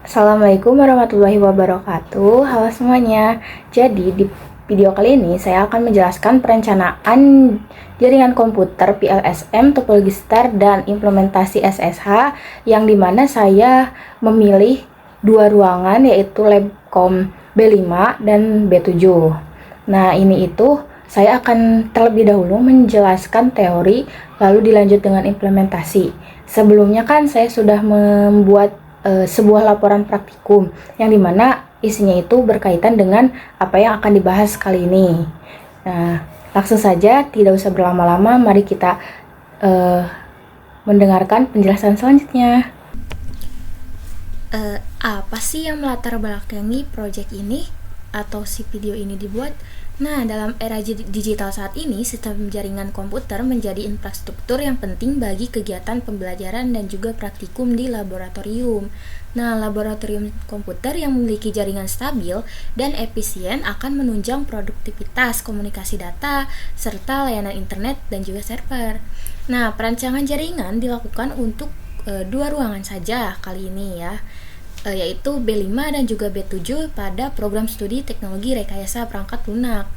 Assalamualaikum warahmatullahi wabarakatuh. Halo semuanya. Jadi di video kali ini saya akan menjelaskan perencanaan jaringan komputer PLSM, topologi star, dan implementasi SSH yang dimana saya memilih dua ruangan yaitu Labcom B5 dan B7. Nah ini itu saya akan terlebih dahulu menjelaskan teori lalu dilanjut dengan implementasi. Sebelumnya kan saya sudah membuat sebuah laporan praktikum yang dimana isinya itu berkaitan dengan apa yang akan dibahas kali ini. Nah, langsung saja, tidak usah berlama-lama, mari kita mendengarkan penjelasan selanjutnya. Apa sih yang melatar belakangi project ini atau si video ini dibuat? Nah, dalam era digital saat ini, sistem jaringan komputer menjadi infrastruktur yang penting bagi kegiatan pembelajaran dan juga praktikum di laboratorium. Nah, laboratorium komputer yang memiliki jaringan stabil dan efisien akan menunjang produktivitas komunikasi data serta layanan internet dan juga server. Nah, perancangan jaringan dilakukan untuk dua ruangan saja kali ini ya, yaitu B5 dan juga B7 pada program studi teknologi rekayasa perangkat lunak.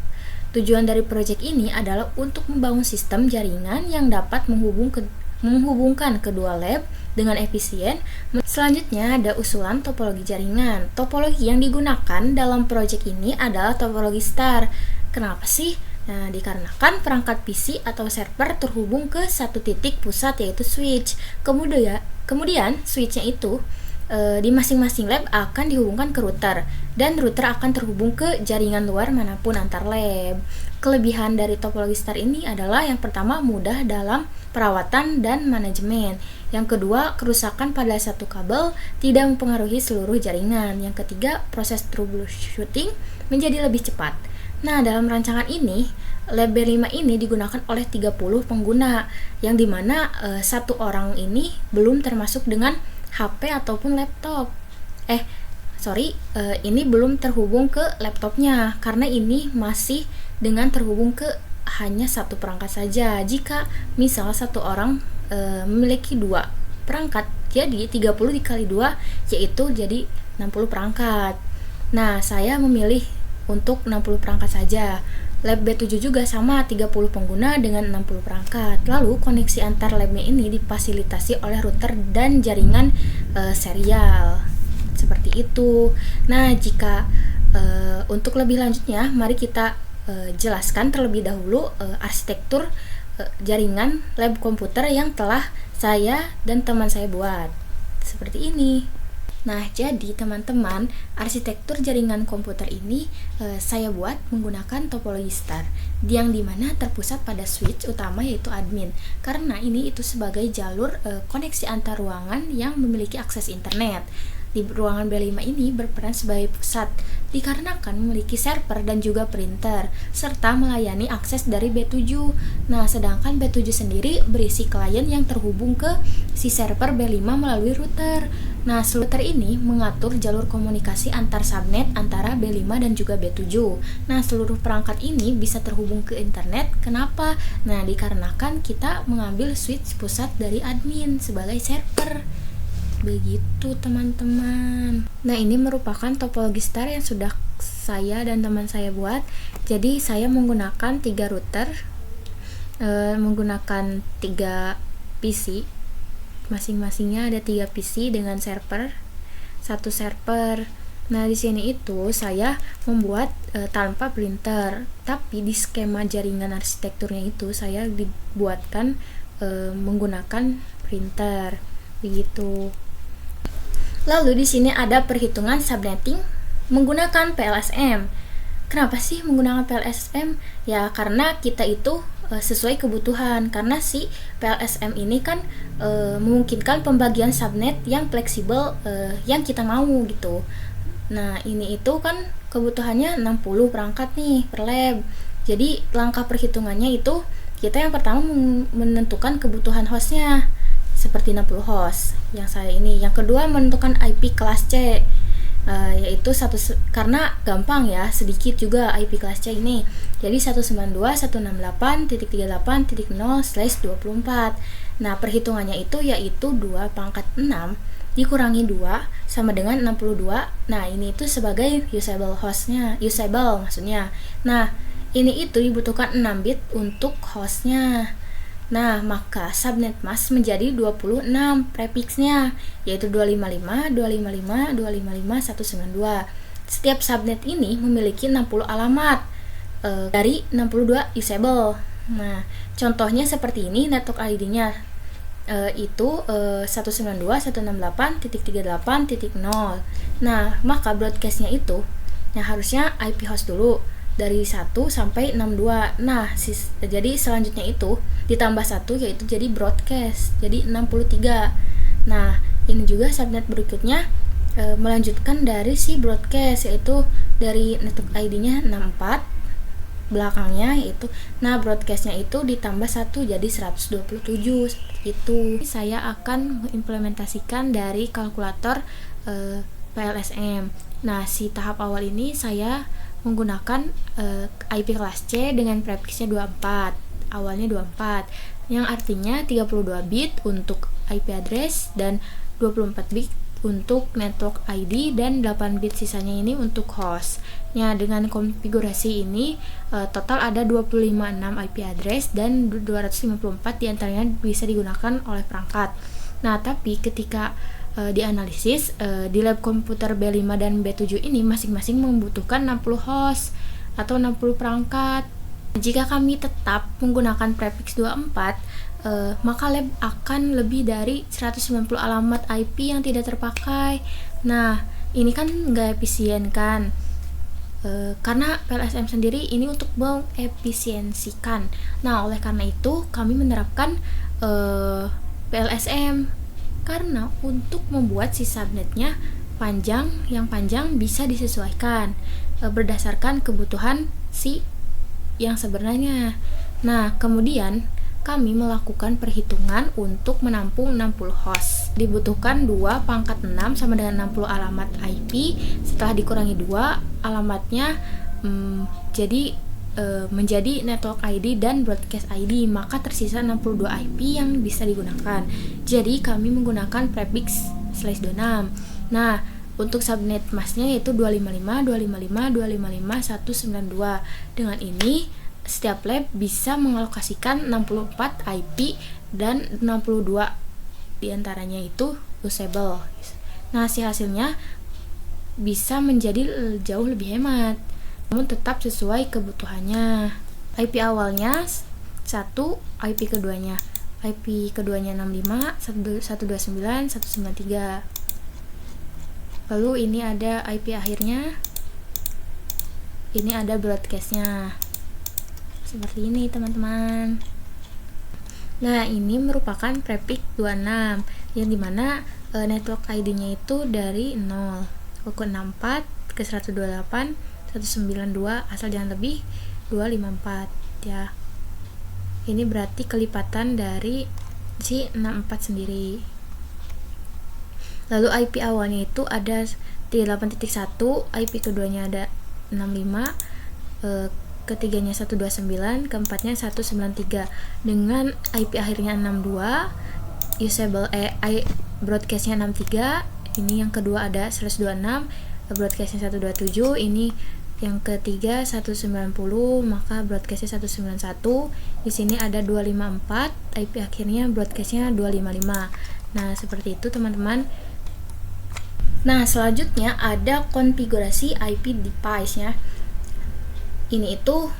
Tujuan dari proyek ini adalah untuk membangun sistem jaringan yang dapat menghubungkan kedua lab dengan efisien. Selanjutnya ada usulan topologi jaringan. Topologi yang digunakan dalam proyek ini adalah topologi star. Kenapa sih? Nah, dikarenakan perangkat PC atau server terhubung ke satu titik pusat yaitu switch. Kemudian switchnya itu di masing-masing lab akan dihubungkan ke router dan router akan terhubung ke jaringan luar manapun antar lab. Kelebihan dari topologi star ini adalah yang pertama mudah dalam perawatan dan manajemen. Yang kedua, kerusakan pada satu kabel tidak mempengaruhi seluruh jaringan. Yang ketiga, proses troubleshooting menjadi lebih cepat. Nah, dalam rancangan ini, lab B5 ini digunakan oleh 30 pengguna, yang dimana satu orang ini belum termasuk dengan HP ataupun laptop. Ini belum terhubung ke laptopnya, karena ini masih dengan terhubung ke hanya satu perangkat saja. Jika misal satu orang memiliki dua perangkat, jadi 30 dikali 2 yaitu jadi 60 perangkat. Nah, saya memilih untuk 60 perangkat saja. Lab B7 juga sama, 30 pengguna dengan 60 perangkat. Lalu koneksi antar labnya ini difasilitasi oleh router dan jaringan serial. Seperti itu. Nah, jika untuk lebih lanjutnya, mari kita jelaskan terlebih dahulu arsitektur jaringan lab komputer yang telah saya dan teman saya buat. Seperti ini. Nah, jadi teman-teman, arsitektur jaringan komputer ini saya buat menggunakan topologi star, yang dimana terpusat pada switch utama yaitu admin, karena ini itu sebagai jalur koneksi antar ruangan yang memiliki akses internet. Di ruangan B5 ini berperan sebagai pusat, dikarenakan memiliki server dan juga printer, serta melayani akses dari B7. Nah, sedangkan B7 sendiri berisi klien yang terhubung ke si server B5 melalui router. Nah, router ini mengatur jalur komunikasi antar subnet antara B5 dan juga B7. Nah, seluruh perangkat ini bisa terhubung ke internet. Kenapa? Nah, dikarenakan kita mengambil switch pusat dari admin sebagai server. Begitu teman-teman. Nah, ini merupakan topologi star yang sudah saya dan teman saya buat. Jadi saya menggunakan 3 router, menggunakan 3 PC. Masing-masingnya ada 3 PC dengan server, 1 server. Nah, di sini itu saya membuat tanpa printer, tapi di skema jaringan arsitekturnya itu saya dibuatkan menggunakan printer. Begitu. Lalu di sini ada perhitungan subnetting menggunakan PLSM. Kenapa sih menggunakan PLSM? Ya karena kita itu sesuai kebutuhan, karena si PLSM ini kan memungkinkan pembagian subnet yang fleksibel yang kita mau gitu. Nah, ini itu kan kebutuhannya 60 perangkat nih per lab. Jadi langkah perhitungannya itu kita yang pertama menentukan kebutuhan hostnya, seperti 60 host yang saya ini. Yang kedua menentukan IP kelas C, yaitu karena gampang ya, sedikit juga IP kelas C ini. Jadi 192.168.38.0/24. Nah, perhitungannya itu yaitu 2 pangkat 6 dikurangi 2 sama dengan 62. Nah, ini itu sebagai usable hostnya, usable maksudnya. Nah, ini itu dibutuhkan 6 bit untuk hostnya. Nah, maka subnet mask menjadi 26 prefixnya, yaitu 255, 255, 255, 192. Setiap subnet ini memiliki 60 alamat dari 62 usable. Nah, contohnya seperti ini network ID-nya itu 192.168.38.0. Nah, maka broadcast-nya itu harusnya IP host dulu dari 1 sampai 62. Nah, jadi selanjutnya itu ditambah 1 yaitu jadi broadcast. Jadi 63. Nah, ini juga subnet berikutnya melanjutkan dari si broadcast, yaitu dari network ID-nya 64 belakangnya yaitu, nah broadcastnya itu ditambah 1 jadi 127 seperti itu. Saya akan mengimplementasikan dari kalkulator PLSM. Nah, si tahap awal ini saya menggunakan IP kelas C dengan prefixnya 24, awalnya 24, yang artinya 32 bit untuk IP address dan 24 bit untuk network ID dan 8 bit sisanya ini untuk host. Ya, dengan konfigurasi ini total ada 256 IP address dan 254 diantaranya bisa digunakan oleh perangkat. Nah, tapi ketika dianalisis di lab komputer B5 dan B7 ini masing-masing membutuhkan 60 host atau 60 perangkat. Jika kami tetap menggunakan prefix 24, maka lab akan lebih dari 190 alamat IP yang tidak terpakai. Nah, ini kan nggak efisien kan? Karena PLSM sendiri ini untuk mengefisiensikan. Nah, oleh karena itu kami menerapkan PLSM, karena untuk membuat si subnetnya yang panjang bisa disesuaikan berdasarkan kebutuhan si yang sebenarnya. Nah, kemudian kami melakukan perhitungan untuk menampung 60 host. Dibutuhkan 2 pangkat 6 sama dengan 60 alamat IP. Setelah dikurangi 2 alamatnya menjadi network ID dan broadcast ID, maka tersisa 62 IP yang bisa digunakan. Jadi kami menggunakan prefix /26. Nah, untuk subnet masknya yaitu 255, 255, 255, 192. Dengan ini setiap lab bisa mengalokasikan 64 IP dan 62 diantaranya itu usable. Nah, hasilnya bisa menjadi jauh lebih hemat, namun tetap sesuai kebutuhannya. IP awalnya 1, IP keduanya 65, 129, 193. Lalu ini ada IP akhirnya, ini ada broadcastnya. Seperti ini teman-teman. Nah, ini merupakan prefix 26 yang dimana network ID-nya itu dari 0 ke 64 ke 128 192 asal jangan lebih 254 ya. Ini berarti kelipatan dari si 64 sendiri. Lalu IP awalnya itu ada 38.1, IP keduanya ada 65, ketiganya 129, keempatnya 193 dengan IP akhirnya 62, usable broadcastnya 63, ini yang kedua ada 126, broadcastnya 127, ini yang ketiga 190, maka broadcastnya 191. Di sini ada 254, IP akhirnya broadcastnya 255. Nah, seperti itu teman-teman. Nah, selanjutnya ada konfigurasi IP device nya. Ini itu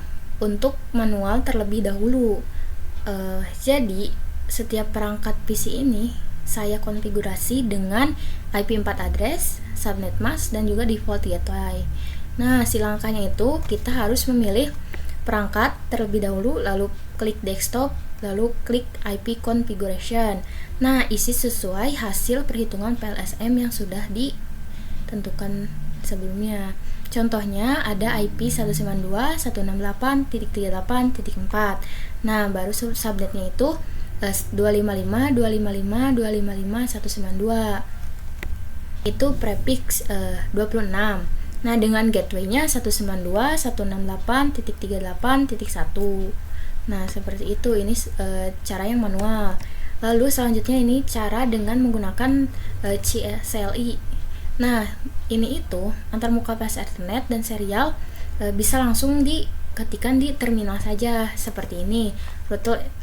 untuk manual terlebih dahulu. Jadi setiap perangkat PC ini saya konfigurasi dengan IP4 address, subnet mask, dan juga default gateway. Nah, si langkahnya itu kita harus memilih perangkat terlebih dahulu, lalu klik desktop, lalu klik IP configuration. Nah, isi sesuai hasil perhitungan PLSM yang sudah ditentukan sebelumnya. Contohnya ada IP 192.168.38.4. Nah, baru subnetnya itu 255, 255, 255, 192. Itu prefix 26. Nah, dengan gateway-nya 192.168.38.1. Nah, seperti itu. Ini cara yang manual. Lalu selanjutnya ini cara dengan menggunakan CLI. Nah, ini itu antarmuka pas Ethernet dan serial bisa langsung diketikkan di terminal saja seperti ini.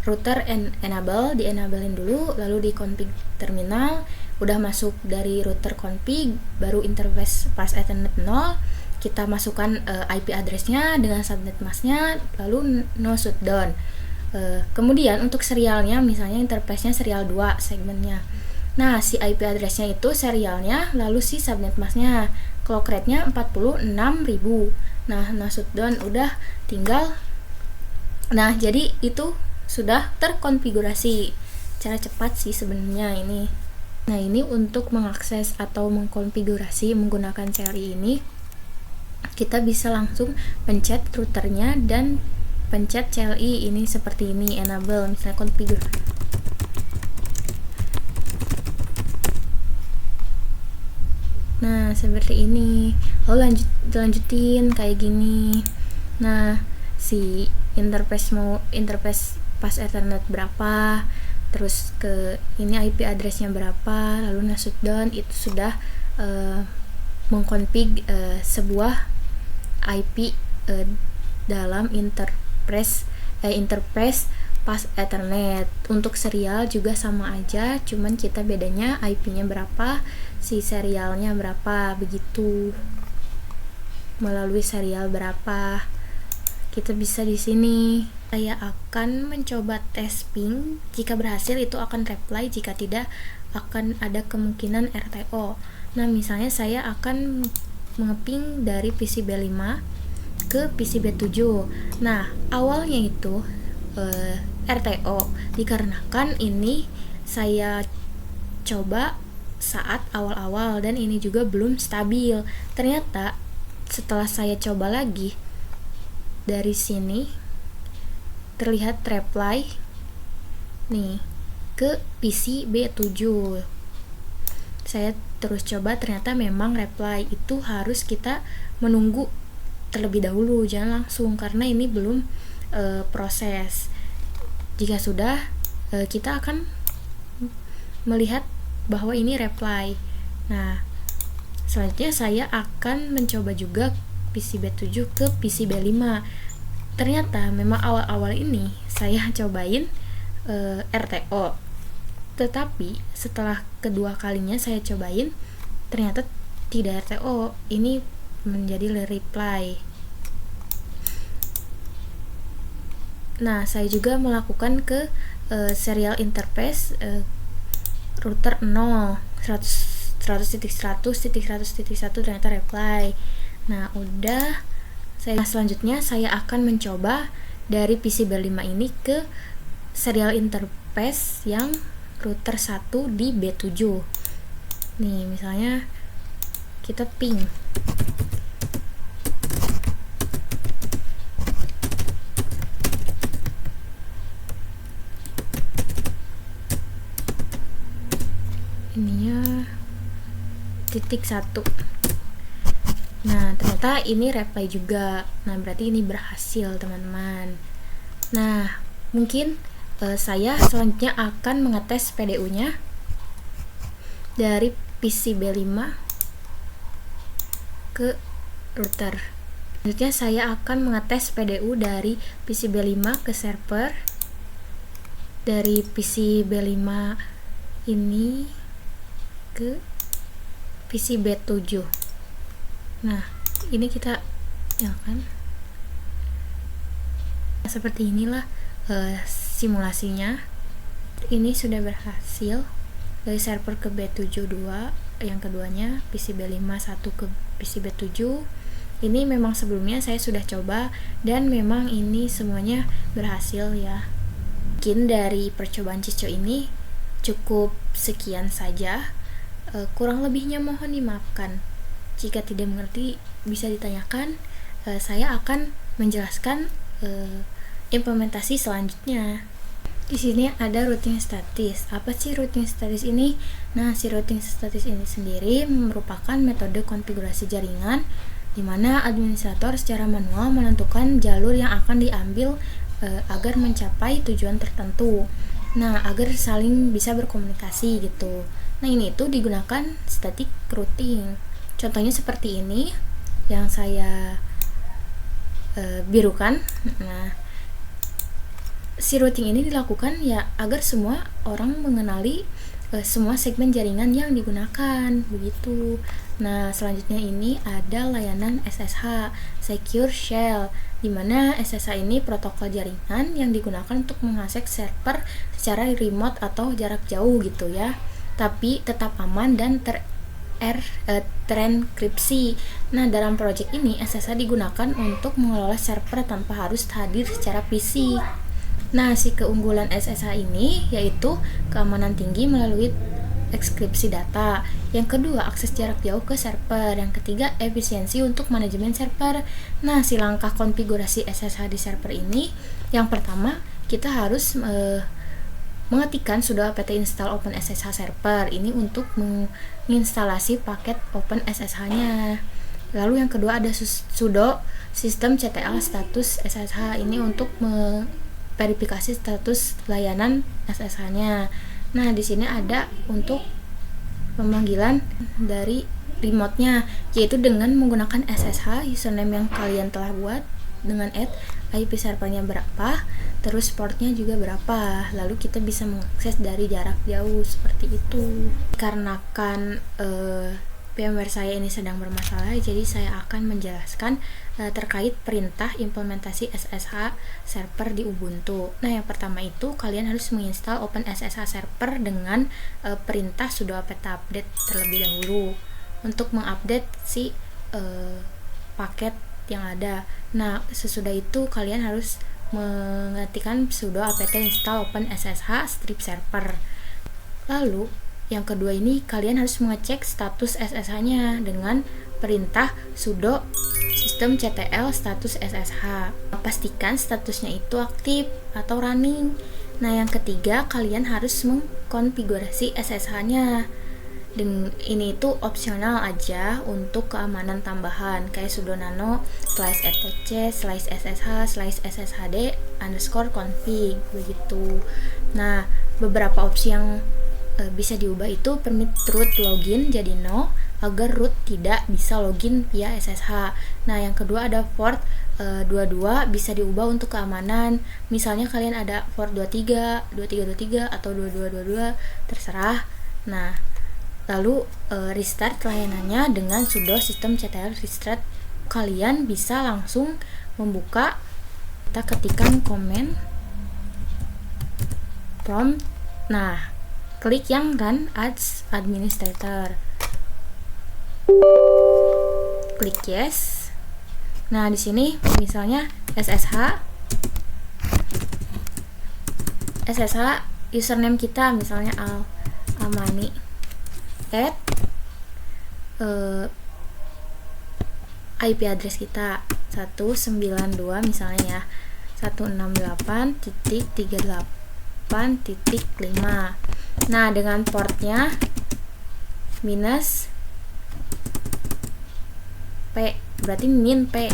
Router enable, di-enablein dulu, lalu di config terminal. Udah masuk dari router config, baru interface pas Ethernet 0, kita masukkan IP address-nya dengan subnet mask-nya, lalu no shutdown. Kemudian untuk serialnya, misalnya interface-nya serial 2 segmennya. Nah, si IP address-nya itu serialnya, lalu si subnet mask-nya. Clock rate-nya 46.000. Nah, no shutdown udah tinggal. Nah, jadi itu sudah terkonfigurasi. Cara cepat sih sebenarnya ini. Nah, ini untuk mengakses atau mengkonfigurasi menggunakan CLI ini, kita bisa langsung pencet routernya dan pencet CLI ini seperti ini, enable, misalnya configure. Nah, seperti ini. Lalu lanjutin kayak gini. Nah, si interface pas Ethernet berapa, terus ke ini IP address-nya berapa, lalu no shutdown, itu sudah mengkonfig sebuah IP dalam interface pas Ethernet. Untuk serial juga sama aja, cuman kita bedanya IP-nya berapa, si serialnya berapa, begitu. Melalui serial berapa, kita bisa di sini. Saya akan mencoba tes ping. Jika berhasil itu akan reply, jika tidak akan ada kemungkinan RTO. Nah, misalnya saya akan mengeping dari PCB 5 ke PCB 7. Nah, awalnya itu RTO dikarenakan ini saya coba saat awal-awal dan ini juga belum stabil. Ternyata setelah saya coba lagi dari sini terlihat reply nih ke PCB 7. Saya terus coba, ternyata memang reply itu harus kita menunggu terlebih dahulu, jangan langsung karena ini belum proses. Jika sudah, kita akan melihat bahwa ini reply. Nah, selanjutnya saya akan mencoba juga PCB 7 ke PCB 5. Ternyata memang awal-awal ini saya cobain RTO, tetapi setelah kedua kalinya saya cobain ternyata tidak RTO, ini menjadi reply. Nah, saya juga melakukan ke serial interface router 0 100.100.100.1 ternyata reply. Nah, udah. Selanjutnya saya akan mencoba dari PCB 5 ini ke serial interface yang router 1 di B7. Nih, misalnya kita ping. Ininya titik 1. Nah, ternyata ini reply juga. Nah, berarti ini berhasil, teman-teman. Nah, mungkin saya selanjutnya akan mengetes PDU-nya dari PCB 5 ke router. Selanjutnya saya akan mengetes PDU dari PCB 5 ke server. Dari PCB 5 ini ke PCB 7. Nah, ini kita nyalakan. Seperti inilah simulasinya. Ini sudah berhasil dari server ke B72, yang keduanya PCB 5 1 ke PCB 7. Ini memang sebelumnya saya sudah coba dan memang ini semuanya berhasil ya. Mungkin dari percobaan Cico ini cukup sekian saja. Kurang lebihnya mohon dimaafkan. Jika tidak mengerti bisa ditanyakan. Saya akan menjelaskan implementasi selanjutnya. Di sini ada routing statis. Apa sih routing statis ini? Nah, si routing statis ini sendiri merupakan metode konfigurasi jaringan di mana administrator secara manual menentukan jalur yang akan diambil agar mencapai tujuan tertentu. Nah, agar saling bisa berkomunikasi gitu. Nah, ini itu digunakan static routing. Contohnya seperti ini yang saya birukan. Nah, si routing ini dilakukan ya agar semua orang mengenali semua segmen jaringan yang digunakan begitu. Nah, selanjutnya ini ada layanan SSH, Secure Shell, di mana SSH ini protokol jaringan yang digunakan untuk mengakses server secara remote atau jarak jauh gitu ya, tapi tetap aman dan terenkripsi. Nah, dalam project ini SSH digunakan untuk mengelola server tanpa harus hadir secara fisik. Nah, si keunggulan SSH ini yaitu keamanan tinggi melalui ekskripsi data. Yang kedua, akses jarak jauh ke server. Yang ketiga, efisiensi untuk manajemen server. Nah, si langkah konfigurasi SSH di server ini, yang pertama, kita harus mengetikkan sudo apt install OpenSSH server. Ini untuk menginstalasi paket OpenSSH-nya. Lalu yang kedua ada sudo systemctl status SSH. Ini untuk verifikasi status layanan SSH-nya. Nah, di sini ada untuk pemanggilan dari remote-nya, yaitu dengan menggunakan SSH username yang kalian telah buat dengan IP servernya berapa, terus portnya juga berapa. Lalu kita bisa mengakses dari jarak jauh seperti itu. Karena kan VMware saya ini sedang bermasalah, jadi saya akan menjelaskan terkait perintah implementasi SSH server di Ubuntu. Nah, yang pertama itu kalian harus menginstal OpenSSH server dengan perintah sudo apt update terlebih dahulu untuk mengupdate si paket yang ada. Nah, sesudah itu kalian harus mengetikkan sudo apt install OpenSSH strip server. Lalu yang kedua ini kalian harus mengecek status SSH-nya dengan perintah sudo systemctl status SSH. Pastikan statusnya itu aktif atau running. Nah, yang ketiga kalian harus mengkonfigurasi SSH-nya. Dan ini itu opsional aja untuk keamanan tambahan kayak sudo nano /etc /ssh/sshd _config begitu. Nah, beberapa opsi yang bisa diubah itu permit root login jadi no agar root tidak bisa login via SSH. Nah, yang kedua ada port 22 bisa diubah untuk keamanan. Misalnya kalian ada port 23, 2323 atau 2222 terserah. Nah, lalu restart layanannya dengan sudo systemctl restart. Kalian bisa langsung membuka, kita ketikkan command prompt. Nah, klik yang run as administrator, klik yes. Nah, di sini misalnya SSH username kita misalnya Amani add IP address kita 192 misalnya ya 168.38.5. Nah, dengan portnya minus P, berarti min P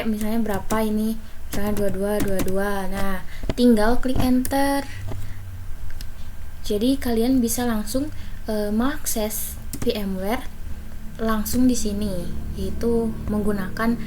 misalnya berapa ini, misalnya 2222. Nah, tinggal klik enter. Jadi kalian bisa langsung mengakses VMware langsung di sini, yaitu menggunakan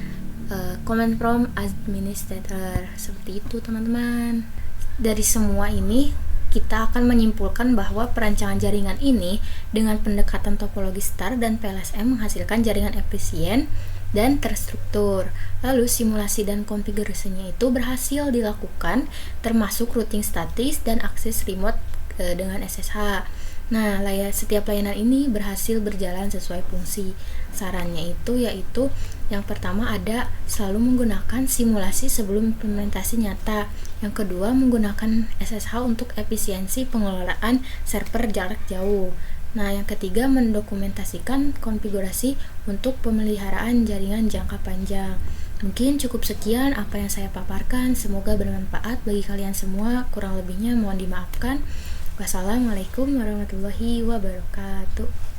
command prompt administrator. Seperti itu, teman-teman. Dari semua ini kita akan menyimpulkan bahwa perancangan jaringan ini dengan pendekatan topologi star dan PLSM menghasilkan jaringan efisien dan terstruktur. Lalu simulasi dan konfigurasinya itu berhasil dilakukan, termasuk routing statis dan akses remote dengan SSH. Nah, setiap layanan ini berhasil berjalan sesuai fungsi. Sarannya itu yaitu yang pertama ada selalu menggunakan simulasi sebelum implementasi nyata. Yang kedua menggunakan SSH untuk efisiensi pengelolaan server jarak jauh. Nah, yang ketiga mendokumentasikan konfigurasi untuk pemeliharaan jaringan jangka panjang. Mungkin cukup sekian apa yang saya paparkan, semoga bermanfaat bagi kalian semua. Kurang lebihnya mohon dimaafkan. Wassalamualaikum warahmatullahi wabarakatuh.